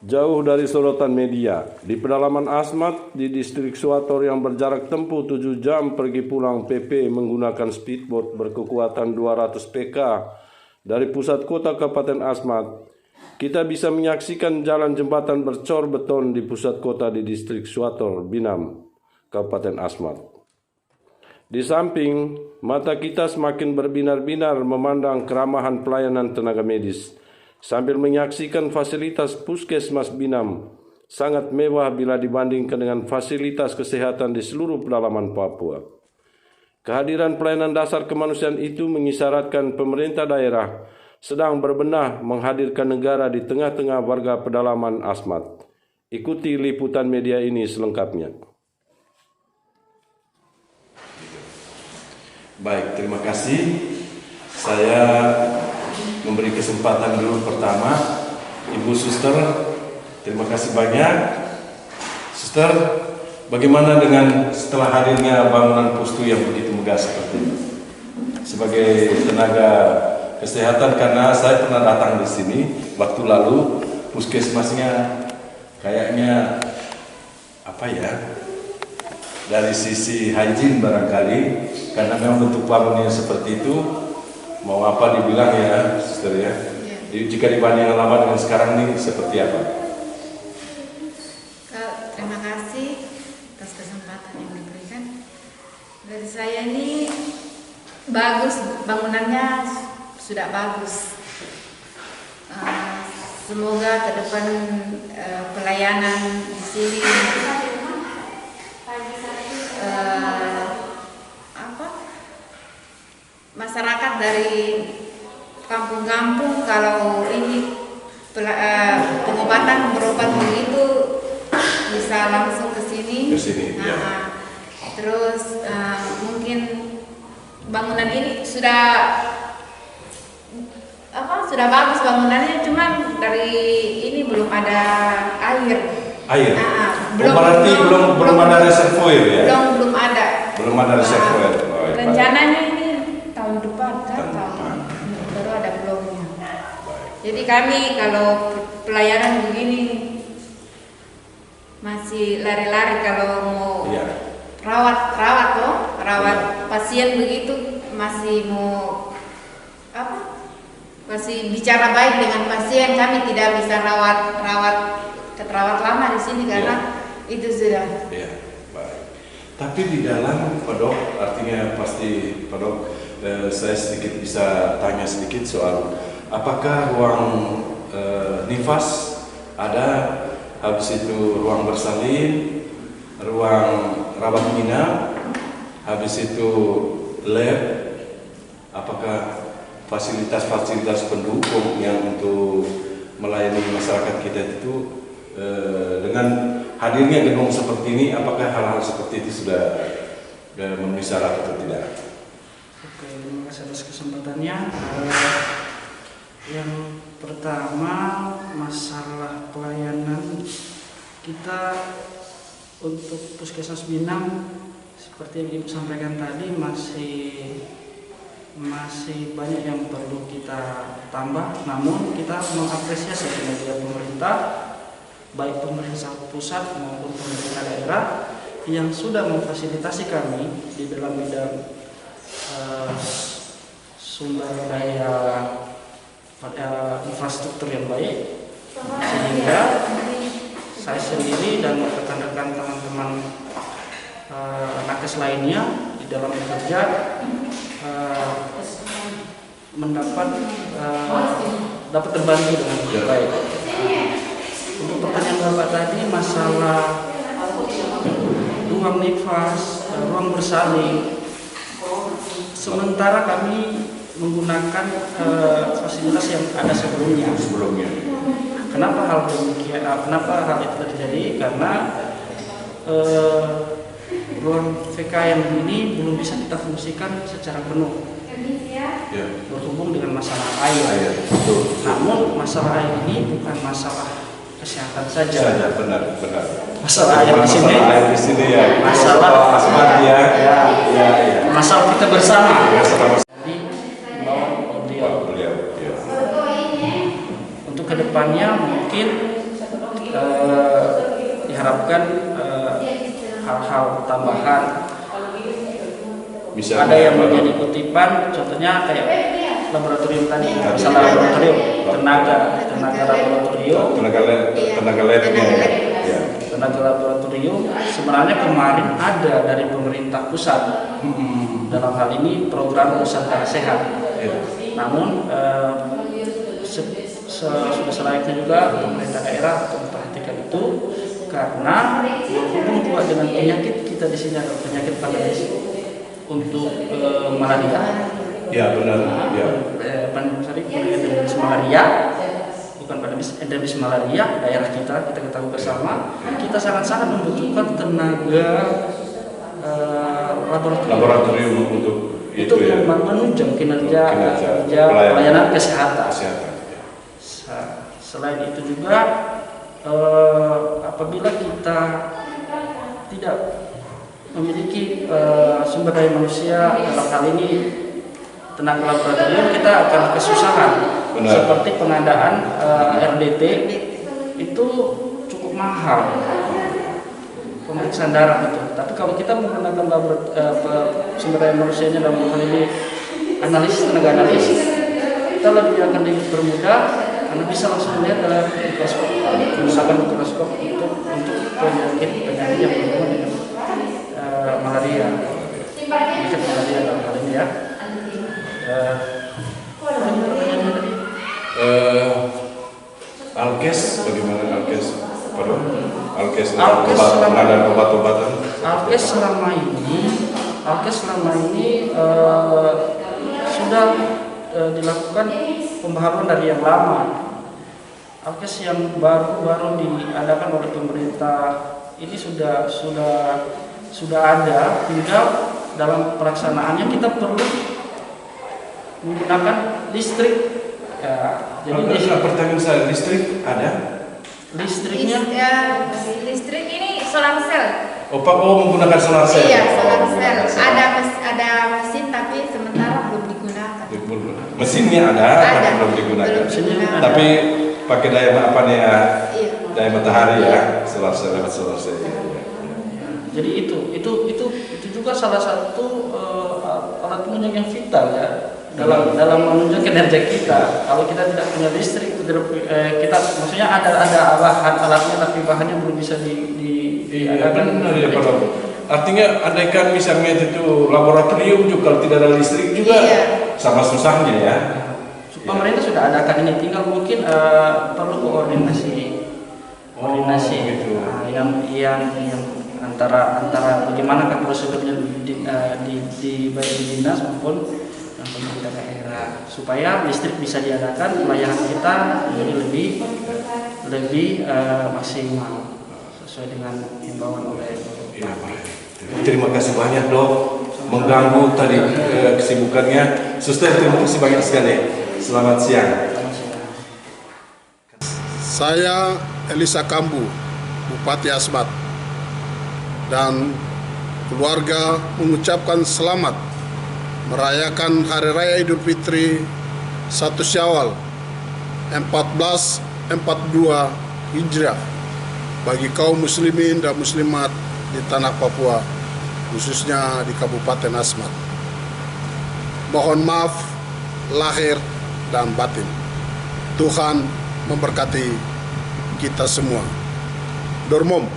Jauh dari sorotan media, di pedalaman Asmat di distrik Suator yang berjarak tempuh 7 jam pergi pulang PP menggunakan speedboat berkekuatan 200 PK dari pusat kota Kabupaten Asmat, kita bisa menyaksikan jalan jembatan bercor beton di pusat kota di distrik Suator, Binam, Kabupaten Asmat. Di samping, mata kita semakin berbinar-binar memandang keramahan pelayanan tenaga medis, sambil menyaksikan fasilitas Puskesmas Binam sangat mewah bila dibandingkan dengan fasilitas kesehatan di seluruh pedalaman Papua. Kehadiran pelayanan dasar kemanusiaan itu mengisyaratkan pemerintah daerah sedang berbenah menghadirkan negara di tengah-tengah warga pedalaman Asmat. Ikuti liputan media ini selengkapnya. Baik, terima kasih. Saya memberi kesempatan dulu pertama Ibu Suster, terima kasih banyak. Suster, bagaimana dengan setelah hadirnya bangunan pustu yang begitu megah seperti ini? Sebagai tenaga kesehatan, karena saya pernah datang di sini waktu lalu, puskesmasnya kayaknya apa ya, dari sisi hygiene barangkali, karena memang bentuk bangunnya seperti itu. Mau apa dibilang ya, Suster ya? Jika dibandingkan lama dengan sekarang ini seperti apa? Terima kasih atas kesempatan yang diberikan. Dari saya ini bagus, bangunannya sudah bagus. Semoga ke depan pelayanan di sini masyarakat dari kampung-kampung kalau ini pengobatan berobat begitu bisa langsung ke sini. Ya. Terus mungkin bangunan ini sudah bagus bangunannya, cuman dari ini belum ada air. Berarti belum ada reservoir ya? Belum ada. Belum ada reservoir. Rencananya ini tahun depan baru ada blognya. Jadi kami kalau pelayanan begini masih lari-lari kalau mau rawat pasien begitu, masih mau masih bicara baik dengan pasien. Kami tidak bisa rawat lama di sini karena itu sudah. Baik. Tapi di dalam, Pak Dok, artinya pasti Pak Dok, saya sedikit bisa tanya sedikit soal apakah ruang nifas ada, habis itu ruang bersalin, ruang rawat inap, habis itu lab, apakah fasilitas-fasilitas pendukung yang untuk melayani masyarakat kita itu dengan hadirnya gedung seperti ini, apakah hal-hal seperti itu sudah memenuhi syarat atau tidak? Oke, terima kasih atas kesempatannya. Yang pertama, masalah pelayanan kita untuk Puskesmas Binam seperti yang Ibu sampaikan tadi masih banyak yang perlu kita tambah. Namun kita mengapresiasi kinerja pemerintah, baik pemerintah pusat maupun pemerintah daerah yang sudah memfasilitasi kami di dalam bidang sumber daya infrastruktur yang baik, sehingga saya sendiri dan rekan-rekan teman-teman nakes lainnya di dalam bekerja dapat terbantu dengan baik. Untuk pertanyaan Bapak tadi masalah ruang nifas, ruang bersalin, sementara kami menggunakan fasilitas yang ada sebelumnya. Kenapa hal itu terjadi? Karena ruang VK yang ini belum bisa kita fungsikan secara penuh, berhubung dengan masalah air. Namun masalah air ini bukan masalah kesehatan saja. Benar. Masalah air di sini ya. Masalah asmat ya. Masalah kita bersama. Beliau. Untuk kedepannya mungkin diharapkan hal-hal tambahan. Misalnya Ada yang apa? menjadi kutipan, contohnya kayak laboratorium tadi, masalah laboratorium, tenaga laboratorium, tenaga labnya. Ya. tenaga laboratorium sebenarnya kemarin ada dari pemerintah pusat. Dalam hal ini program Nusantara Sehat. Ya. Namun sudah selayaknya juga pemerintah daerah untuk memperhatikan itu, karena berhubung juga dengan penyakit kita di sini ada penyakit pandemis untuk malaria. Ya benar. Ya. Endemis malaria, bukan pandemis, endemis malaria daerah kita ketahui bersama. Kita sangat-sangat membutuhkan tenaga Laboratorium untuk itu ya. menunjang kinerja pelayanan kesehatan. Selain itu juga apabila kita tidak memiliki sumber daya manusia dalam hal ini tenaga laboratorium, kita akan kesusahan. Benar. Seperti pengadaan RDT itu cukup mahal, pemeriksaan darah itu. Tapi kalau kita menggunakan sumber daya manusianya dalam hal ini tenaga analisis, kita lebih akan dipermudah karena bisa langsung melihat dalam mikroskop, menggunakan mikroskop untuk penyakit yang berhubungan dengan malaria, penyakit malaria dalam hal ini ya. Alkes bagaimana Alkes? Pardon? Alkes Alkes pengadaan obat-obatan. Alkes selama ini sudah dilakukan pembaharuan dari yang lama. Alkes yang baru diadakan oleh pemerintah ini sudah ada, tinggal dalam pelaksanaannya kita perlu menggunakan listrik. Ya, jadi pertanyaan saya, listrik ada? Listriknya Listrik ini solar cell. Menggunakan solar cell. Iya, solar cell. Ada mesin tapi sementara belum digunakan. Mesinnya ada. Tapi belum digunakan. Tapi pakai daya Iya. daya matahari ya, solar cell. Jadi itu juga salah satu alat penunjang yang vital ya dalam menunjang kinerja kita. Kalau kita tidak punya listrik, kita maksudnya ada bahan alatnya tapi bahannya belum bisa diadakan. Benar ya Pak. Artinya andaikan misalnya itu laboratorium juga kalau tidak ada listrik juga sama susahnya ya. Pemerintah sudah adakan ini, tinggal mungkin perlu koordinasi gitu. Yang antara bagaimana kan prosedurnya di baik di dinas maupun pemerintah daerah supaya listrik bisa diadakan, pelayanan kita jadi lebih maksimal sesuai dengan himbauan oleh Iya Pak. Terima kasih banyak Dok, mengganggu tadi kesibukannya. Suster, terima kasih banyak sekali. Selamat siang. Saya Elisa Kambu, Bupati Asmat, dan keluarga mengucapkan selamat merayakan Hari Raya Idul Fitri 1 Syawal 1442 Hijriah bagi kaum muslimin dan muslimat di tanah Papua, khususnya di Kabupaten Asmat. Mohon maaf lahir dan batin. Tuhan memberkati kita semua. Dormom.